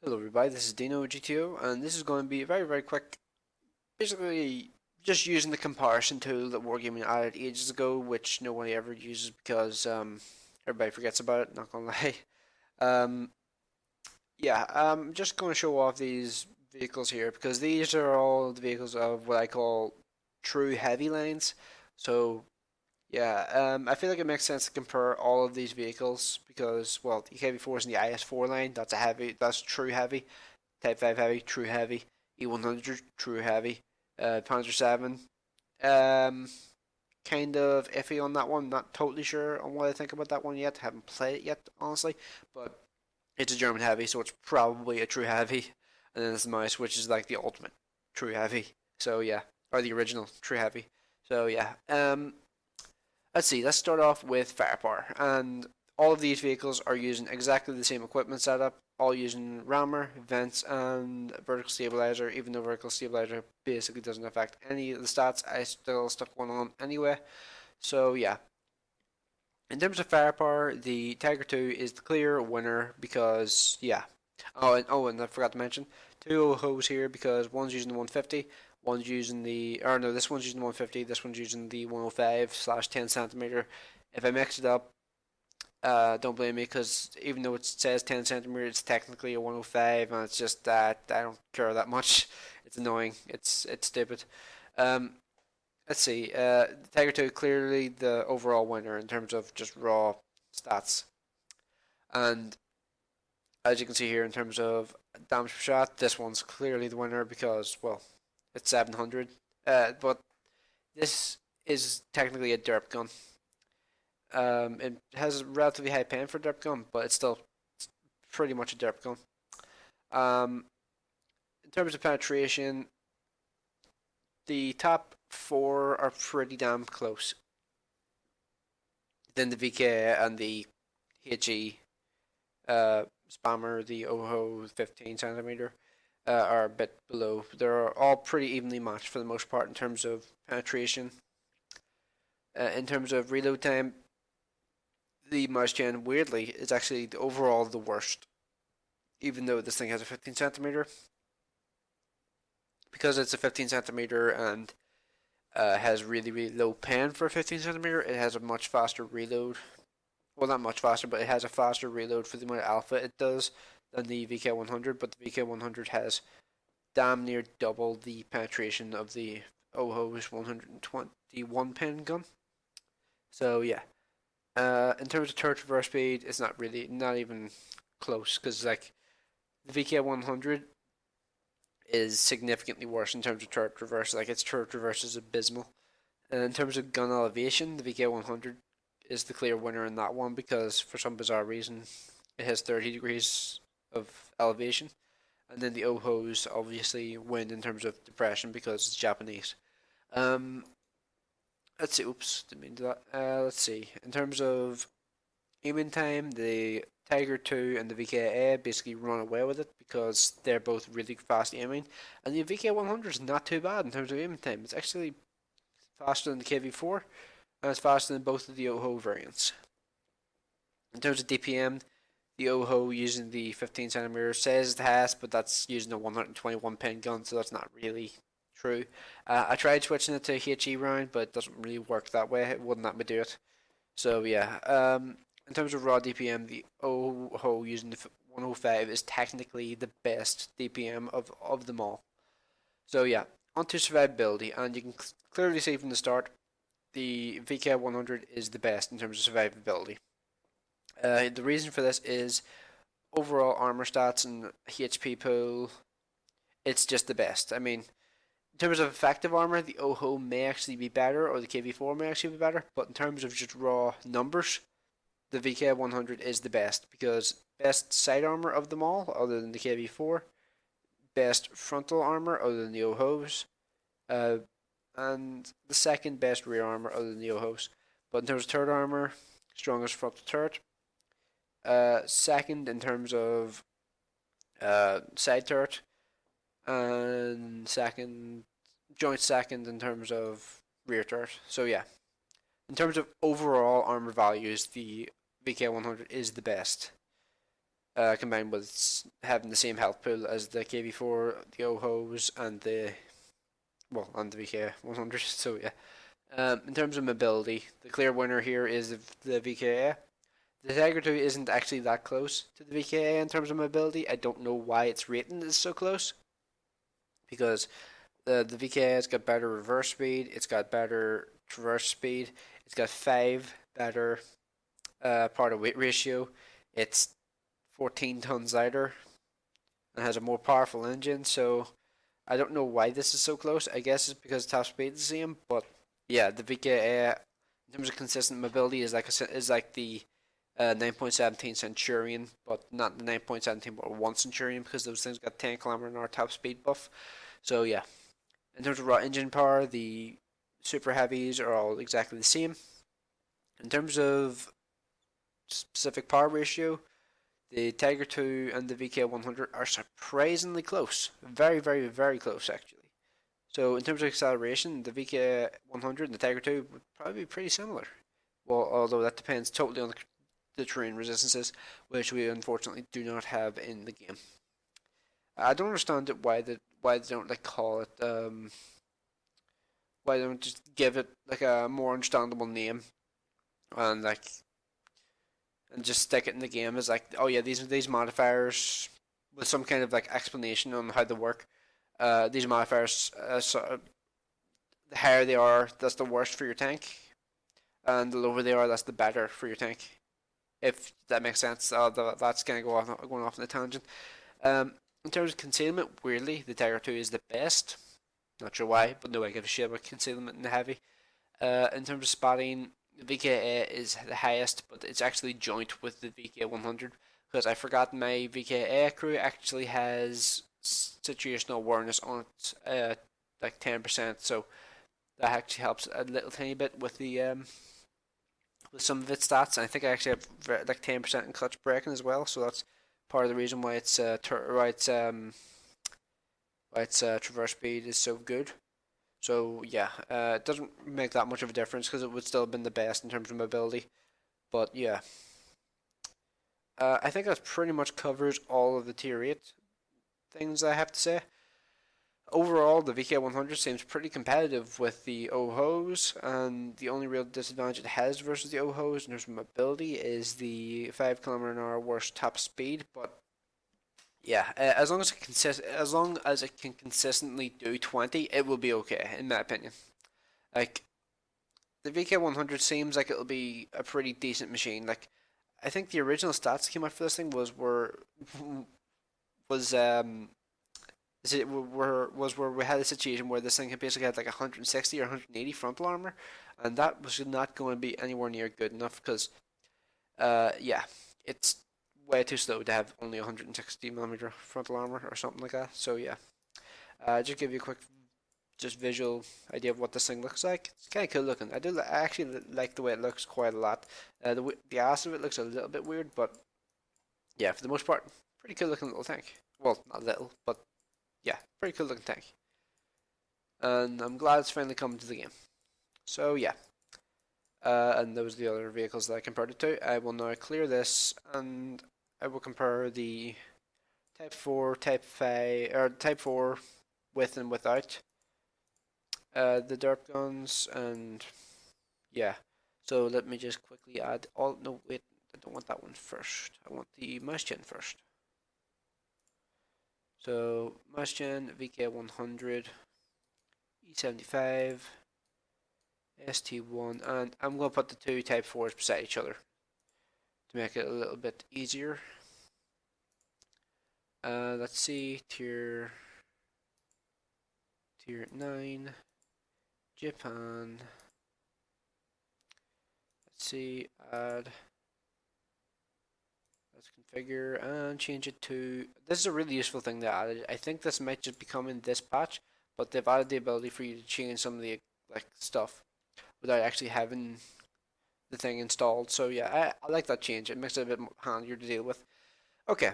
Hello everybody, this is Dino GTO, and this is going to be very quick. Basically, just using the comparison tool that Wargaming added ages ago, which nobody ever uses because everybody forgets about it, not gonna lie. Um, yeah, I'm just going to show off these vehicles here because these are all the vehicles of what I call true heavy lines. So yeah, I feel like it makes sense to compare all of these vehicles because, well, the KV4 is in the IS4 line. That's true heavy. Type 5 heavy, true heavy. E100, true heavy. Panzer 7. Um, Kind of iffy on that one. Not totally sure on what I think about that one yet. Haven't played it yet, honestly. But it's a German heavy, so it's probably a true heavy. And then there's the mouse, which is like the ultimate true heavy. So yeah, or the original true heavy. So yeah. Let's see. Let's start off with firepower, and all of these vehicles are using exactly the same equipment setup, all using rammer, vents, and vertical stabilizer. Even though vertical stabilizer basically doesn't affect any of the stats, I still stuck one on anyway. So yeah, in terms of firepower, the Tiger 2 is the clear winner because yeah. And I forgot to mention two hose here because one's using the 150, one's using the or no, this one's using the 150, this one's using the 105 slash 10 centimeter. If I mix it up, don't blame me because even though it says 10 centimeter, it's technically a 105, and it's just that I don't care that much. It's annoying. It's stupid. Um, let's see. Tiger 2 clearly the overall winner in terms of just raw stats, and as you can see here in terms of damage per shot, this one's clearly the winner because well, it's 700. But this is technically a derp gun. It has a relatively high pen for a derp gun, but it's still pretty much a derp gun. Um, in terms of penetration, the top four are pretty damn close. Then the VK and the HE spammer, the OHO 15 centimeter, are a bit below. They're all pretty evenly matched for the most part in terms of penetration. In terms of reload time, the mouse gen weirdly is actually overall the worst, even though this thing has a 15 centimeter. Because it's a 15 centimeter and has really low pen for a 15 centimeter, it has a much faster reload. Well, not much faster, but it has a faster reload for the amount of alpha it does than the VK100. But the VK100 has damn near double the penetration of the OHO's 121 pin gun. So yeah, in terms of turret reverse speed, it's not even close because like the VK100 is significantly worse in terms of turret reverse. Like its turret reverse is abysmal. And in terms of gun elevation, the VK100 is the clear winner in that one because for some bizarre reason it has 30 degrees of elevation. And then the OHOs obviously win in terms of depression because it's Japanese. Um, let's see. Oops, didn't mean to do that. Let's see. In terms of aiming time, the Tiger 2 and the VKA basically run away with it because they're both really fast aiming. And the VK100 is not too bad in terms of aiming time. It's actually faster than the KV4 and it's faster than both of the OHO variants. In terms of DPM, the OHO using the 15 centimeter says it has, but that's using a 121 pin gun, so that's not really true. I tried switching it to HE round, but it doesn't really work that way. It wouldn't let me do it. So yeah, in terms of raw DPM, the OHO using the 105 is technically the best DPM of them all. So yeah, onto survivability, and you can clearly see from the start, the VK100 is the best in terms of survivability. The reason for this is overall armor stats and HP pool. It's just the best. I mean, in terms of effective armor, the OHO may actually be better, or the KV4 may actually be better. But in terms of just raw numbers, the VK100 is the best because best side armor of them all, other than the KV4, best frontal armor other than the OHOs, uh, and the second best rear armor other than the OHOs. But in terms of turret armor, strongest frontal turret. Second in terms of side turret, and joint second in terms of rear turret. So yeah, in terms of overall armor values, the VK100 is the best. combined with having the same health pool as the KV4, the OHOs, and the VK 100. So yeah. In terms of mobility, the clear winner here is the VKA. The Tiger 2 isn't actually that close to the VKA in terms of mobility. I don't know why its rating is so close, because the VKA has got better reverse speed, it's got better traverse speed, it's got 5 better part of weight ratio, it's 14 tons lighter, and has a more powerful engine. So I don't know why this is so close. I guess it's because top speed is the same, but yeah, the VKA in terms of consistent mobility is like the 9.17 Centurion, but not the 9.17 but 1 Centurion, because those things got 10 km/h top speed buff. So yeah, in terms of raw engine power, the super heavies are all exactly the same. In terms of specific power ratio, the Tiger 2 and the VK 100 are surprisingly close. Very, very, very close, actually. So, in terms of acceleration, the VK 100 and the Tiger 2 would probably be pretty similar. Well, although that depends totally on the terrain resistances, which we unfortunately do not have in the game. I don't understand why they don't like call it why they don't just give it like a more understandable name, and just stick it in the game as like, oh yeah, these modifiers with some kind of like explanation on how they work. These modifiers, the higher they are, that's the worst for your tank, and the lower they are, that's the better for your tank. If that makes sense, that's kind of going off on a tangent. In terms of concealment, weirdly, the Tiger 2 is the best. Not sure why, but no, I give a shit about concealment in the heavy. In terms of spotting, the VKA is the highest, but it's actually joint with the VK 100, because I forgot my VKA crew actually has situational awareness on it, like 10%, so that actually helps a little tiny bit with the with some of its stats. And I think I actually have like 10% in clutch braking as well, so that's part of the reason why its traverse speed is so good. So yeah, it doesn't make that much of a difference because it would still have been the best in terms of mobility. But yeah, I think that pretty much covers all of the tier 8 things I have to say. Overall, the VK100 seems pretty competitive with the OHOs, and the only real disadvantage it has versus the OHOs in terms of mobility is the 5 km/h worse top speed. But yeah, as long as it can consistently do 20, it will be okay in my opinion. Like, the VK100 seems like it'll be a pretty decent machine. Like, I think the original stats that came out for this thing was where we had a situation where this thing had basically had like 160 or 180 frontal armor, and that was not going to be anywhere near good enough because, yeah, it's way too slow to have only 160 mm frontal armor or something like that. So yeah, just give you a quick just visual idea of what this thing looks like. It's kind of cool looking. I actually like the way it looks quite a lot. The ass of it looks a little bit weird, but yeah, for the most part, pretty cool looking little tank. Well, not little, but yeah, pretty cool looking tank. And I'm glad it's finally coming to the game. So yeah, and those are the other vehicles that I compared it to. I will now clear this, and I will compare the Type 4, Type 5, or Type 4 with and without the derp guns, and yeah. So let me just quickly add all. No, wait, I don't want that one first. I want the mouse gen first. So mouse gen VK100, E75, ST1, and I'm going to put the two Type 4s beside each other to make it a little bit easier. Let's see, tier 9, Japan. Let's see, add. Let's configure and change it to. This is a really useful thing they added. I think this might just become in this patch, but they've added the ability for you to change some of the like stuff without actually having the thing installed. So yeah, I like that change. It makes it a bit handier to deal with. Okay,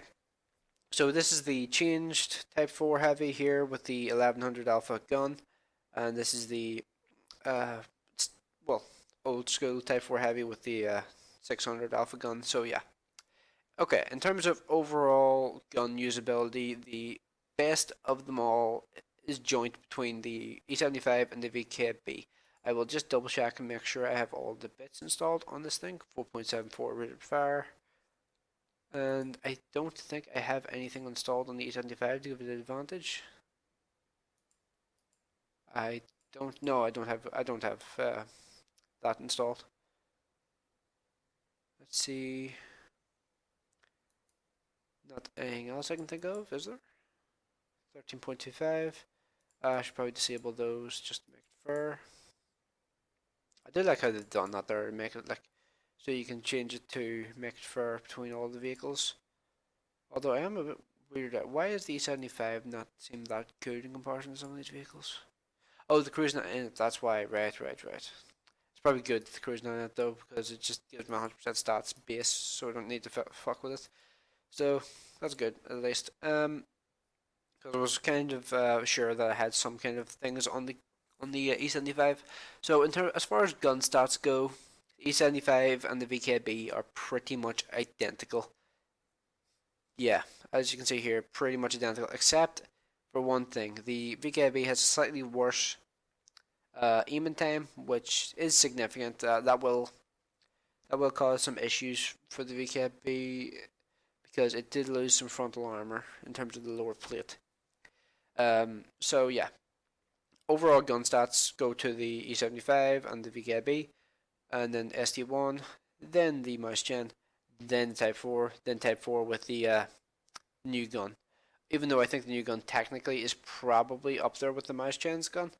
so this is the changed Type 4 Heavy here with the 1100 Alpha gun, and this is the uh, well, old school Type 4 Heavy with the 600 Alpha gun. So yeah, Okay, in terms of overall gun usability, the best of them all is joint between the E75 and the VKB. I will just double check and make sure I have all the bits installed on this thing. 4.74 rate of fire. And I don't think I have anything installed on the E75 to give it an advantage. I don't know. I don't have that installed. Let's see. Not anything else I can think of, is there? 13.25. I should probably disable those just to make it fair. I did like how they've done that there, make it like so you can change it to make it fair between all the vehicles. Although I am a bit weirded out. Why is the E75 not seem that good in comparison to some of these vehicles? Oh, the cruise not in it. That's why. Right. It's probably good the cruise not in it though because it just gives me 100% stats base, so I don't need to fuck with it. So that's good at least. Because I was kind of sure that I had some kind of things on the E75. So as far as gun stats go, E75 and the VKB are pretty much identical. Yeah, as you can see here, pretty much identical, except for one thing. The VKB has slightly worse aiming time, which is significant. That will cause some issues for the VKB because it did lose some frontal armor in terms of the lower plate. So yeah, overall gun stats go to the E75 and the VKB, and then ST1, then the mouse gen, then Type 4, then Type 4 with the new gun. Even though I think the new gun technically is probably up there with the mouse gen's gun,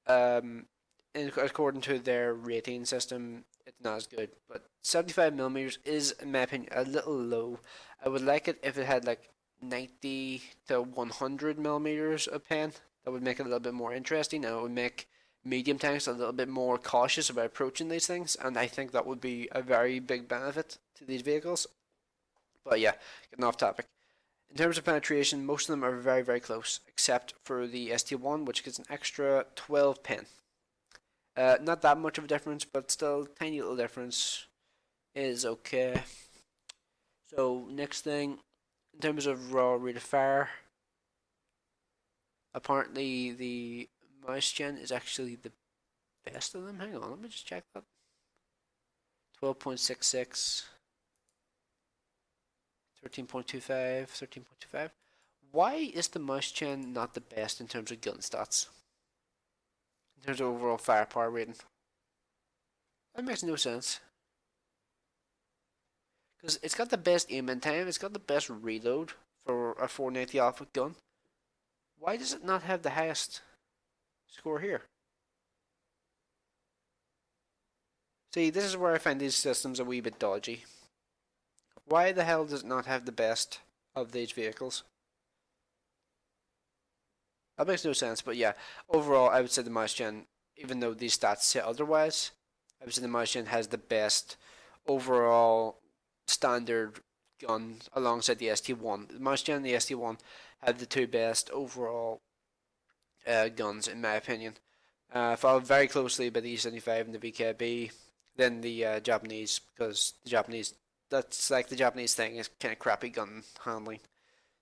um, according to their rating system, it's not as good. But 75 millimeters is, in my opinion, a little low. I would like it if it had like 90 to 100 millimeters of pen. That would make it a little bit more interesting, and it would make medium tanks a little bit more cautious about approaching these things. And I think that would be a very big benefit to these vehicles. But yeah, getting off topic. In terms of penetration, most of them are very, very close, except for the ST1, which gets an extra 12 pin. Not that much of a difference, but still, tiny little difference is okay. So, next thing, in terms of raw rate of fire, apparently the mouse gen is actually the best of them. Hang on, let me just check that. 12.66, 13.25, 13.25. Why is the mouse gen not the best in terms of gun stats? In terms of overall firepower rating? That makes no sense. Because it's got the best aim in time, it's got the best reload for a 490 Alpha gun. Why does it not have the highest score here? See, this is where I find these systems a wee bit dodgy. Why the hell does it not have the best of these vehicles? That makes no sense, but yeah, overall, I would say the mouse gen, even though these stats say otherwise, I would say the mouse gen has the best overall standard gun alongside the ST1. The mouse gen and the ST1 have the two best overall guns, in my opinion. Followed very closely by the E75 and the VKB, then the Japanese, because the Japanese, that's like the Japanese thing, is kind of crappy gun handling.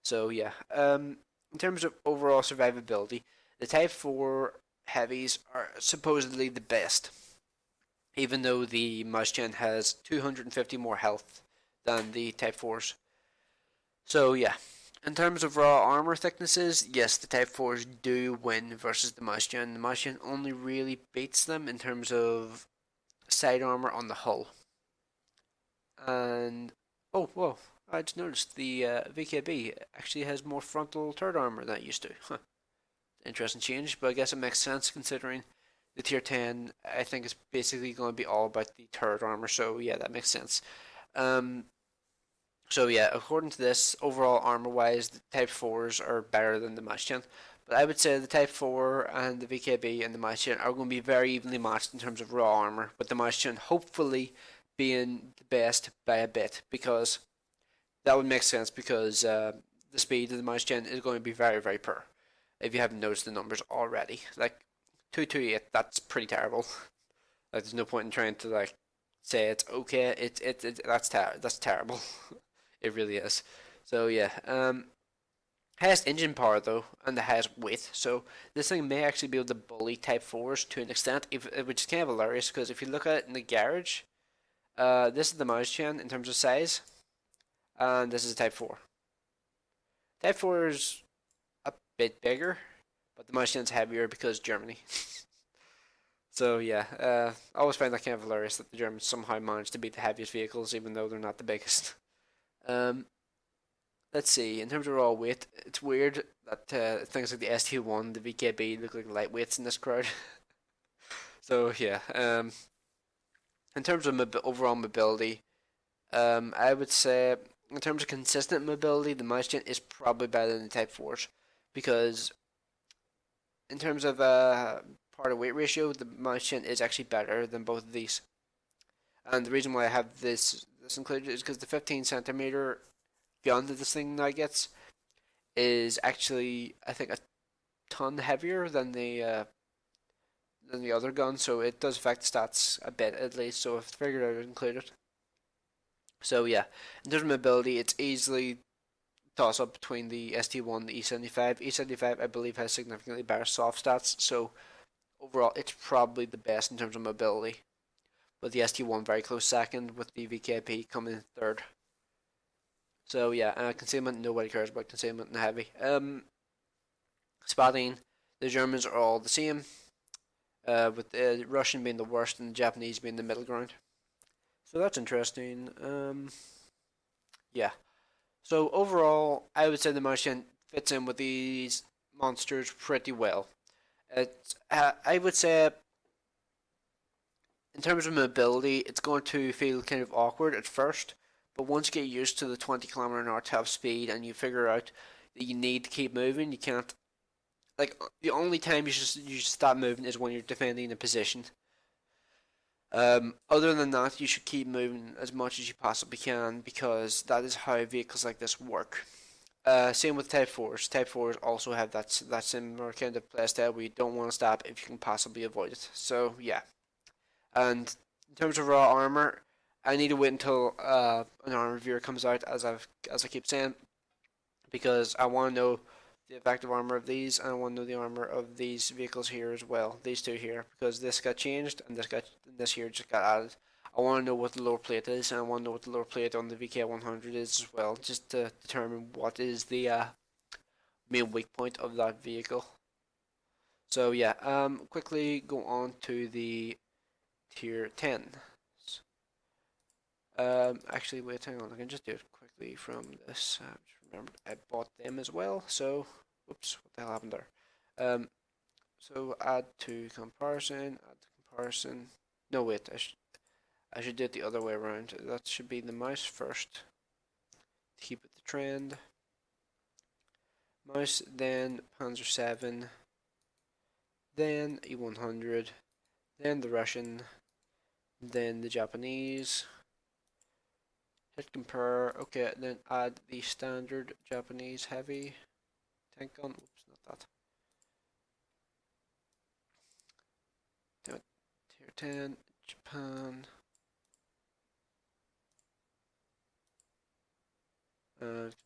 So yeah, in terms of overall survivability, the Type 4 heavies are supposedly the best, even though the mouse gen has 250 more health than the Type 4s. So yeah, in terms of raw armor thicknesses, yes, the Type 4s do win versus the mouse gen. The mouse gen only really beats them in terms of side armor on the hull. And oh, whoa, I just noticed the VKB actually has more frontal turret armor than it used to. Huh. Interesting change, but I guess it makes sense considering the tier 10, I think, is basically going to be all about the turret armor, so yeah, that makes sense. Um, so yeah, according to this, overall armor wise, the Type 4s are better than the Mach-10. But I would say the Type 4 and the VKB and the Mach-10 are going to be very evenly matched in terms of raw armor, with the Mach-10 hopefully being the best by a bit, because that would make sense because the speed of the Mach-10 is going to be very, very poor. If you haven't noticed the numbers already, like 228, that's pretty terrible. Like, there's no point in trying to like say it's okay. That's terrible. It really is. So yeah, highest engine power though, and the highest weight. So this thing may actually be able to bully Type 4s to an extent, which is kind of hilarious because if you look at it in the garage, this is the mouse chain in terms of size, and this is a Type 4. Type 4 is a bit bigger, but the mouse chain's heavier because Germany. So yeah, I always find that kind of hilarious that the Germans somehow managed to beat the heaviest vehicles even though they're not the biggest. Um, let's see. In terms of raw weight, it's weird that things like the ST1, the VKB look like lightweights in this crowd. So yeah, in terms of overall mobility, I would say in terms of consistent mobility, the mouse chain is probably better than the Type 4s because in terms of part of weight ratio, the mouse chain is actually better than both of these. And the reason why I have this included is because the 15 centimeter gun that this thing now gets is actually I think a ton heavier than the other gun, so it does affect the stats a bit at least. So I've figured I would include it. So yeah, in terms of mobility, it's easily toss up between the ST1 and the E75. E75 I believe has significantly better soft stats, so overall it's probably the best in terms of mobility. With the ST1 very close second, with the VKP coming in third. So yeah, concealment, nobody cares about concealment in heavy. Spotting, the Germans are all the same, with the Russian being the worst and the Japanese being the middle ground. So that's interesting. Yeah. So overall, I would say the Martian fits in with these monsters pretty well. I would say in terms of mobility, it's going to feel kind of awkward at first, but once you get used to the 20 km/h top speed and you figure out that you need to keep moving, you can't. Like the only time you should stop moving is when you're defending a position. Other than that, you should keep moving as much as you possibly can because that is how vehicles like this work. Same with Type 4s. Type 4s also have that similar kind of playstyle where you don't want to stop if you can possibly avoid it. So yeah. And in terms of raw armor, I need to wait until an armor reviewer comes out, as I keep saying, because I want to know the effective armor of these, and I want to know the armor of these vehicles here as well. These two here, because this got changed and this here just got added. I want to know what the lower plate is, and I want to know what the lower plate on the VK100 is as well, just to determine what is the main weak point of that vehicle. So yeah, quickly go on to the tier 10. Actually, wait, hang on. I can just do it quickly from this. Just remember, I bought them as well. So, whoops, what the hell happened there? So add to comparison. Add to comparison. No, wait. I should do it the other way around. That should be the mouse first. Keep it the trend. Mouse, then Panzer 7, then E100, then the Russian, then the Japanese. Hit compare. Okay, then add the standard Japanese heavy tank gun. Oops, not that. Tier 10, Japan.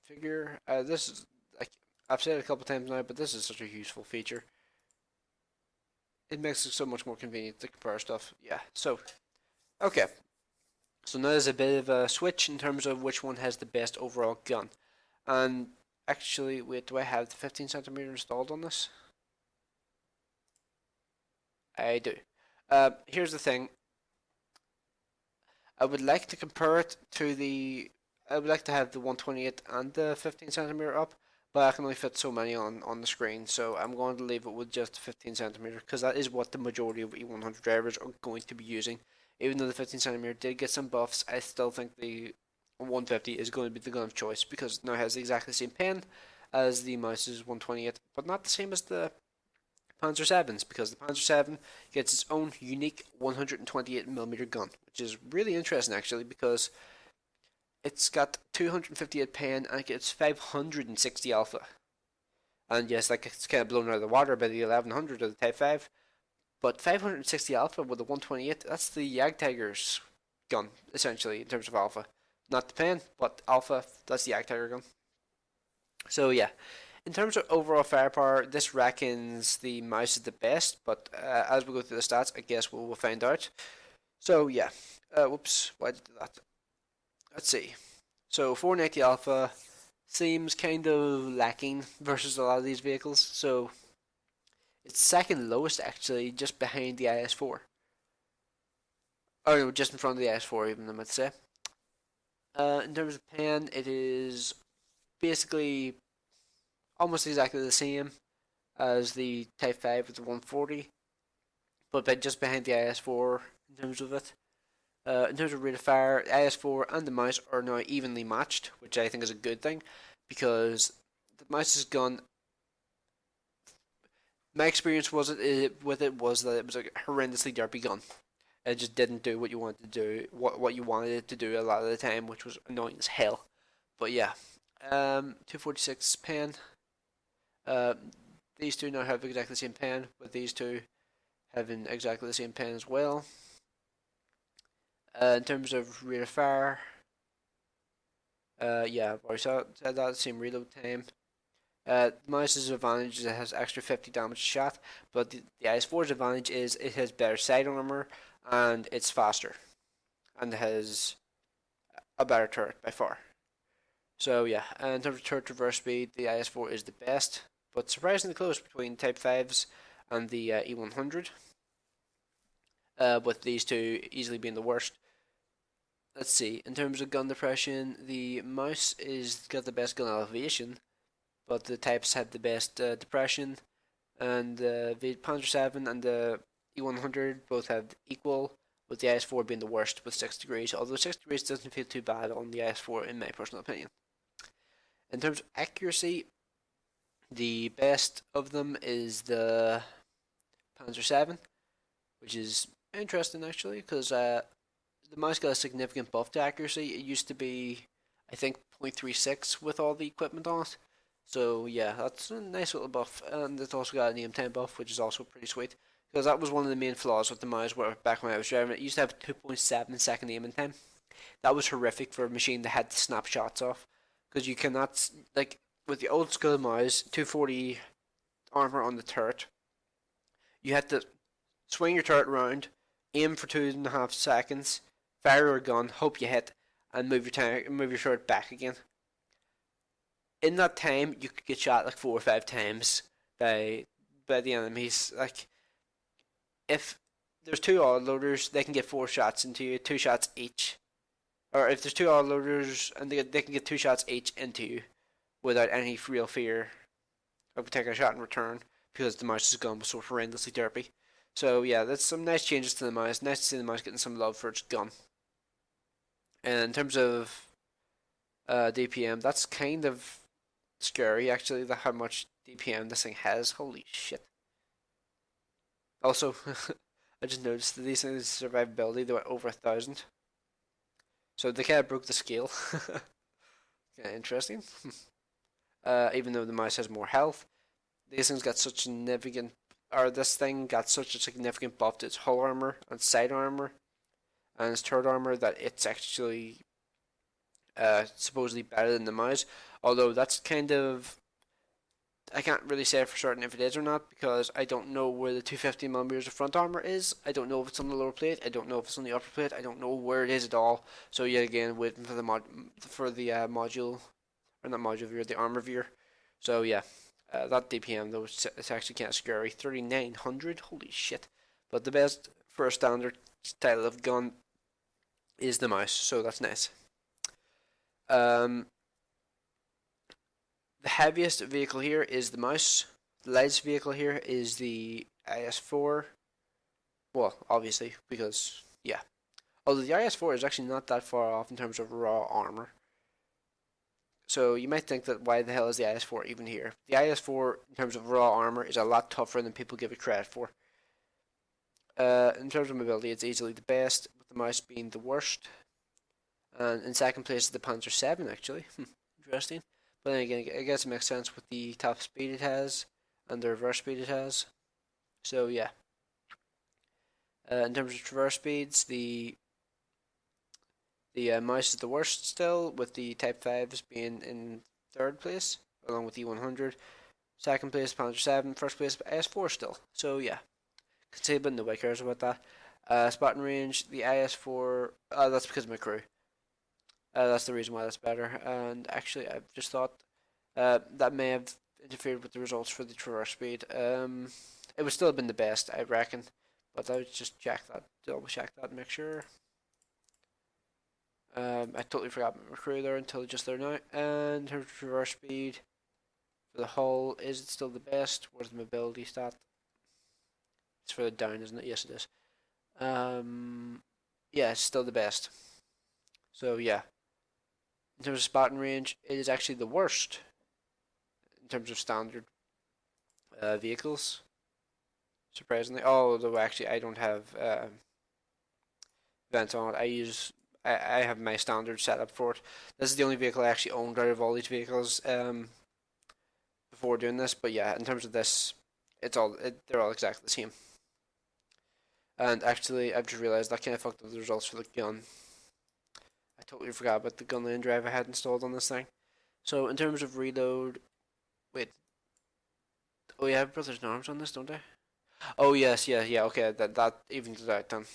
Figure. This is like I've said it a couple times now, but this is such a useful feature. It makes it so much more convenient to compare stuff. Yeah. So, okay. So now there's a bit of a switch in terms of which one has the best overall gun. And actually, wait, do I have the 15 centimeter installed on this? I do. Here's the thing. I would like to compare it to the. I would like to have the 128 and the 15 centimeter up, but I can only fit so many on the screen, so I'm going to leave it with just 15 centimeter because that is what the majority of E100 drivers are going to be using. Even though the 15 centimeter did get some buffs, I still think the 150 is going to be the gun of choice because it now has exactly the same pen as the Mouse's 128, but not the same as the Panzer 7s because the Panzer 7 gets its own unique 128mm gun, which is really interesting actually because it's got 258 pen and it gets 560 alpha. And yes, like it's kind of blown out of the water by the 1100 or the Type 5, but 560 alpha with the 128, that's the Jagdtiger's gun, essentially, in terms of alpha. not the pen, but Alpha, that's the Tiger gun. So yeah, in terms of overall firepower, this reckons the mouse is the best, but as we go through the stats, I guess we'll find out. So yeah, whoops, why did that? Let's see. So 490 Alpha seems kind of lacking versus a lot of these vehicles. So it's second lowest actually, just behind the IS4. Oh no, just in front of the IS4 even, I might say. In terms of pen, it is basically almost exactly the same as the Type 5 with the 140, but just behind the IS4 in terms of it. In terms of rate of fire, IS4 and the mouse are now evenly matched, which I think is a good thing because the mouse's gun. My experience with it was that it was a horrendously derpy gun. It just didn't do what you wanted to do, what you wanted it to do a lot of the time, which was annoying as hell. But yeah, 246 pen. Uh, these two now have exactly the same pen, but these two having exactly the same pen as well. In terms of rate of fire, yeah, I said that same reload time. The mouse's advantage is it has extra 50 damage shot, but the IS4's advantage is it has better side armor and it's faster and has a better turret by far. So yeah, in terms of turret traverse speed, the IS4 is the best, but surprisingly close between Type 5s and the E100, with these two easily being the worst. Let's see, in terms of gun depression, the mouse is got the best gun elevation, but the types have the best depression, and the Panzer 7 and the E100 both have equal, with the IS4 being the worst with 6 degrees, although 6 degrees doesn't feel too bad on the IS4 in my personal opinion. In terms of accuracy, the best of them is the Panzer 7, which is interesting actually, because the mouse got a significant buff to accuracy. It used to be, I think, 0.36 with all the equipment on it. So yeah, that's a nice little buff, and it's also got an aim time buff, which is also pretty sweet. Because that was one of the main flaws with the mouse. Where back when I was driving it, used to have 2.7 second aiming time. That was horrific for a machine that had to snap shots off. Because you cannot, like with the old school mouse, 240 armor on the turret, you had to swing your turret around, aim for 2.5 seconds, fire your gun, hope you hit, and move your turret back again. In that time, you could get shot like 4 or 5 times by the enemies. Like if there's two autoloaders, they can get 4 shots into you, 2 shots each. Or if there's two autoloaders and they can get 2 shots each into you without any real fear of taking a shot in return because the mouse's gun was so horrendously derpy. So yeah, that's some nice changes to the mouse. Nice to see the mouse getting some love for its gun. And in terms of DPM, that's kind of scary actually. How much DPM this thing has. Holy shit! Also, I just noticed that these things survivability they went over 1,000. So they kind of broke the scale. Kind of interesting. Even though the mouse has more health, these things got such significant, or this thing got such a significant buff to its hull armor and side armor and its turret armor that it's actually supposedly better than the mouse. Although that's kind of, I can't really say for certain if it is or not because I don't know where the 250mm of front armor is. I don't know if it's on the lower plate. I don't know if it's on the upper plate. I don't know where it is at all. So yet again, waiting for the module, or not module viewer, the armor viewer. So yeah, that DPM though it's actually kind of scary. 3,900. Holy shit! But the best for a standard style of gun is the mouse. So that's nice. The heaviest vehicle here is the mouse. The lightest vehicle here is the IS4. Well, obviously, because, yeah. Although the IS4 is actually not that far off in terms of raw armor. So you might think that why the hell is the IS4 even here? The IS4, in terms of raw armor, is a lot tougher than people give it credit for. In terms of mobility, it's easily the best, with the mouse being the worst. And in second place is the Panzer 7, actually. Interesting. But then again, I guess it makes sense with the top speed it has and the reverse speed it has. So yeah. In terms of traverse speeds, the The mouse is the worst still, with the Type 5s being in third place, along with the 100. Second place, Panzer 7. First place, IS-4 still. So yeah, could say, but nobody cares about that. Spartan range, the IS-4. That's because of my crew. That's the reason why that's better. And actually, I've just thought that may have interfered with the results for the traverse speed. It would still have been the best, I reckon. But I would just check that, double check that, and make sure. I totally forgot my crew there until just there now. And her traverse speed for the hull, is it still the best? Where's the mobility stat? It's further down, isn't it? Yes, it is. Yeah, it's still the best. So yeah, in terms of spotting range, it is actually the worst in terms of standard vehicles. Surprisingly, although actually I don't have vents on it. I have my standard setup for it. This is the only vehicle I actually owned out of all these vehicles before doing this. But yeah, in terms of this, they're all exactly the same. And actually, I've just realised that kind of fucked up the results for the gun. I totally forgot about the gun lane drive I had installed on this thing. So in terms of reload, wait, oh yeah, I have brothers in arms on this, don't I? Oh yes, yeah. Okay, that evens it out then.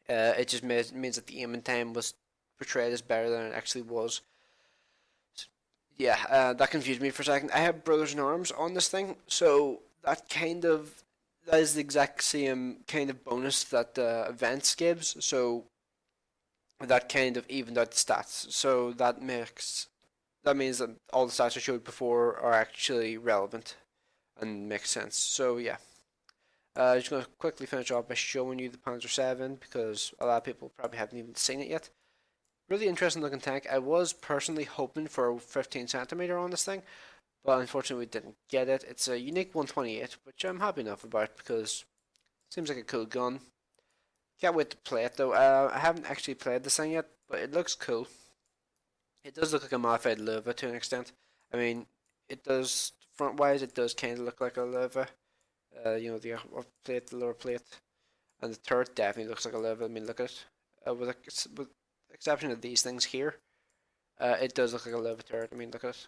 It just means that the aiming time was portrayed as better than it actually was. Yeah, that confused me for a second. I have brothers in arms on this thing, so that is the exact same kind of bonus that events gives. So that kind of evened out the stats. So that means that all the stats I showed before are actually relevant and make sense. So yeah, just going to quickly finish off by showing you the Panzer 7 because a lot of people probably haven't even seen it yet. Really interesting looking tank. I was personally hoping for a 15 centimeter on this thing, but unfortunately we didn't get it. It's a unique 128, which I'm happy enough about because it seems like a cool gun. Can't wait to play it though. I haven't actually played this thing yet, but it looks cool. It does look like a modified Lova to an extent. I mean, it does front wise. It does kind of look like a Lova. The upper plate, the lower plate, and the turret definitely looks like a Lova. I mean, look at it. With the exception of these things here, it does look like a Lova turret. I mean, look at it.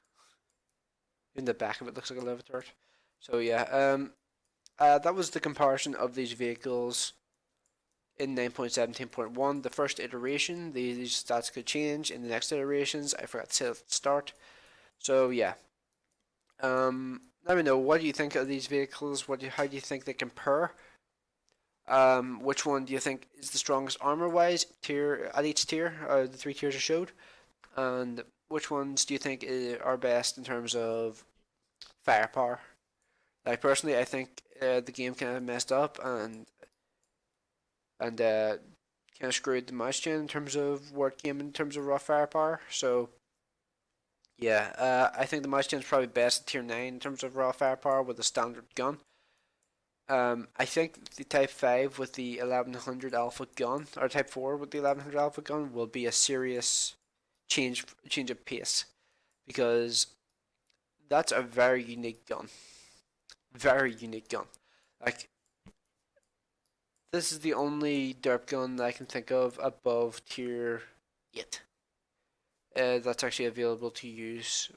In the back of it looks like a Lova turret. So yeah, that was the comparison of these vehicles in 9.17.1, the first iteration. These stats could change in the next iterations. I forgot to say at the start. So yeah. Let me know, what do you think of these vehicles? How do you think they compare? Which one do you think is the strongest armor wise tier at each tier? The three tiers I showed, and which ones do you think are best in terms of firepower? Like personally, I think the game kind of messed up and kind of screwed the mouse chain in terms of where it came in terms of raw firepower. So yeah, I think the mouse chain is probably best at tier 9 in terms of raw firepower with a standard gun. I think the Type 5 with the 1100 Alpha gun, or Type 4 with the 1100 Alpha gun, will be a serious change of pace because that's a very unique gun. Very unique gun. Like, this is the only derp gun that I can think of above tier 8 that's actually available to use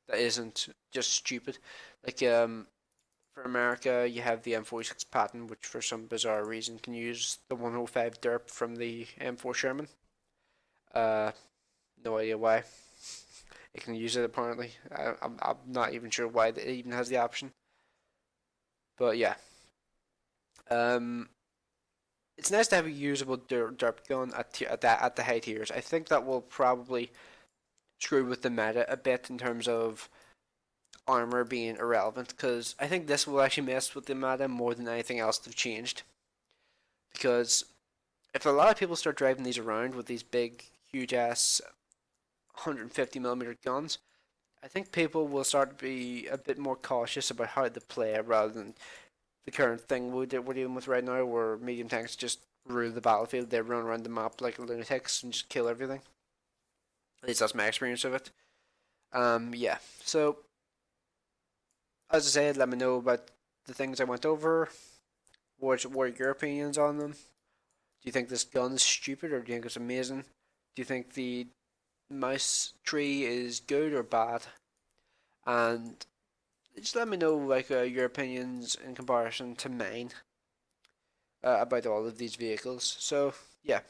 that isn't just stupid. Like, for America, you have the M46 Patton, which for some bizarre reason can use the 105 derp from the M4 Sherman. Uh, no idea why. It can use it apparently. I'm not even sure why it even has the option. But yeah, um, it's nice to have a usable derp gun at the high tiers. I think that will probably screw with the meta a bit in terms of armor being irrelevant because I think this will actually mess with the meta more than anything else they've changed. Because if a lot of people start driving these around with these big, huge ass 150 millimeter guns, I think people will start to be a bit more cautious about how they play rather than the current thing we're dealing with right now, where medium tanks just rule the battlefield. They run around the map like lunatics and just kill everything. At least that's my experience of it. Yeah. So as I said, let me know about the things I went over. What are your opinions on them? Do you think this gun is stupid or do you think it's amazing? Do you think the mouse tree is good or bad? And just let me know like your opinions in comparison to mine about all of these vehicles. So yeah,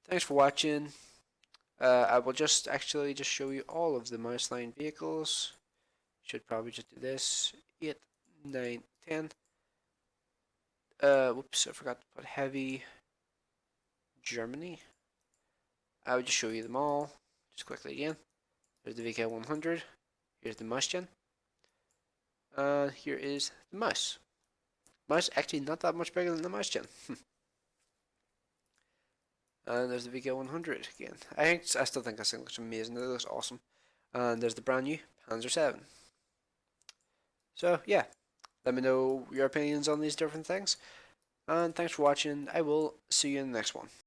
thanks for watching. I will just actually just show you all of the mouse line vehicles. Should probably just do this. 8, 9, 10. Whoops, I forgot to put heavy Germany. I would just show you them all. Just quickly again. There's the VK100. Here's the Mustang. Here is the mouse. Mouse actually not that much bigger than the Mustang. And there's the VK100 again. I still think this thing looks amazing. It looks awesome. And there's the brand new Panzer 7. So yeah, let me know your opinions on these different things. And thanks for watching. I will see you in the next one.